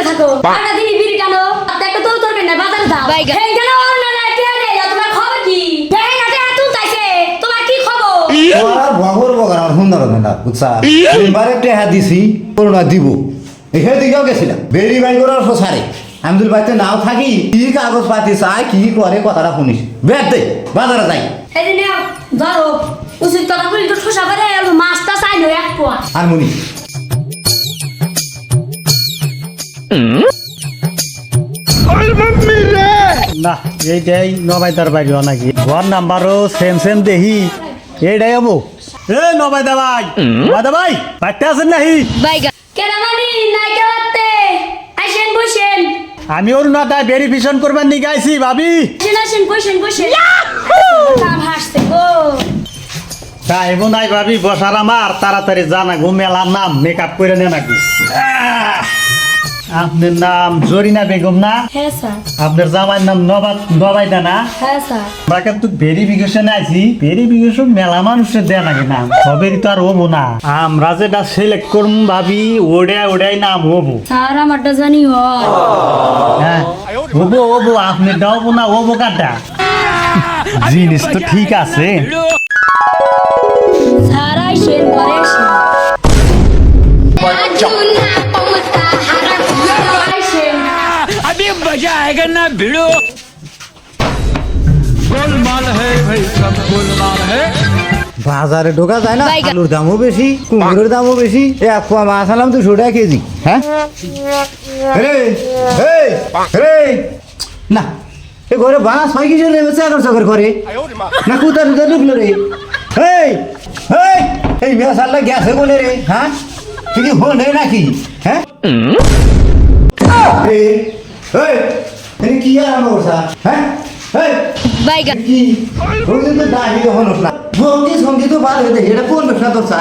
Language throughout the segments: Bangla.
করে থাকো একটা দিনই বিড়ি টানো তাতে একটা তো তোর না বাজারে দাও এই জানো ওর না টিয়া দে তোমার খবর কি দেই না টিয়া তুই তাইছে তোমার কি খবর ওরা বগর বগর আর সুন্দর না বুঝছা এবারে টেহা দিছি করোনা দিব এখানে দিকেও গেছিলাম বেরি বাই করার সারে আমি যদি বাড়িতে নাও থাকি কি কাগজ পাতি চাই কি করে কথাটা শুনিস বের দে বাজারে যাই এই যে নাও ধরো উচিত কথা বলি তো ঠোসা করে মাছটা চাইলো এক পোয়া আর মুনি না এইটাই নবাইদার বাড়িও নাকি ঘর নাম্বারও সেম সেম দেখি এইটাই হবো এ নবাইদা ভাই নবাইদা ভাই বাড়িতে আছেন নাহি কেরামানি নাই কেলাতে আইসেন বসেন আমি ওর নাটা ভেরিফিকেশন করবার নিয়ে গাইছি ভাবি আসেন বসেন কাম হাসতে গো তা এবো নাই ভাবি বসার আমার তাড়াতাড়ি জানা গো মেলার নাম মেকআপ করে নে নাকি আপনার নাম জরিনা বেগম না হ্যাঁ স্যার আপনার জামাইয়ের নাম নবাইদা না হ্যাঁ স্যার বাকে তো ভেরিফিকেশন আইছি ভেরিফিকেশন মেলা মানুষের দেয় নাকি নাম সবেরই তো আর হবো না আমরা যেটা সিলেক্ট করবো ভাবি ওটাই নাম হবো স্যার আমারটা জানি হয় হ্যাঁ হবো আপনি দাও না হবো কাটা জিনিস তো ঠিক আছে স্যার আইসেন ঘরে আসেন আইসেন अभी मजा आएगा ना भिड़ो गोलमाल है भाई सब गोलमाल है বাজারে ঢোকা যায় না আলুর দামও বেশি কুমড়োর দামও বেশি এক পোয়া মাছ আনলাম 200 টাকা কেজি হ্যাঁ রে রে না এ ঘরে বাস হয় কিছু নেবে চাকর করে না কুতার ঢুকলো রে এই এই এই মেশাল্লা গেছে বলে রে হ্যাঁ তুই কি হলে নাকি হ্যাঁ এই এই কি আর করছা হ্যাঁ এই কি ওই তো দাঁড়ি তো হলো না ভঙ্গি সঙ্গী তো বার হয়ে এটা কোন ব্যবসা তোর চা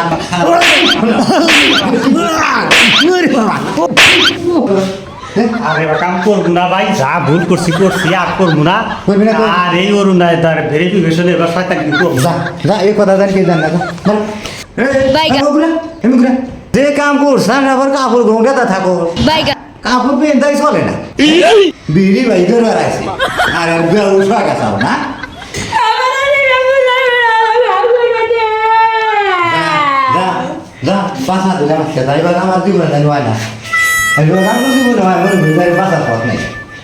আরে কাম করবো না ভাই যা ভুল করছি আর করবো না করবি না, করবি। আর এই অরুণ নাই তার ভেরিফিকেশন এবার শয়তান কি করবো যা যা এই কথা জান কে জান না যে কাম করছ আবার কাপড় ঘোঁটাতে থাকো কাপড় পেন্টাই চলে না বিড়ি ভাই ধরে আছে আর আর ব্যবসা গেছাও না যা যা বাসা দিলাম যাইবার আমার জীবনে জানি হয় না জীবনে হয় মনে বাসার পথ নেই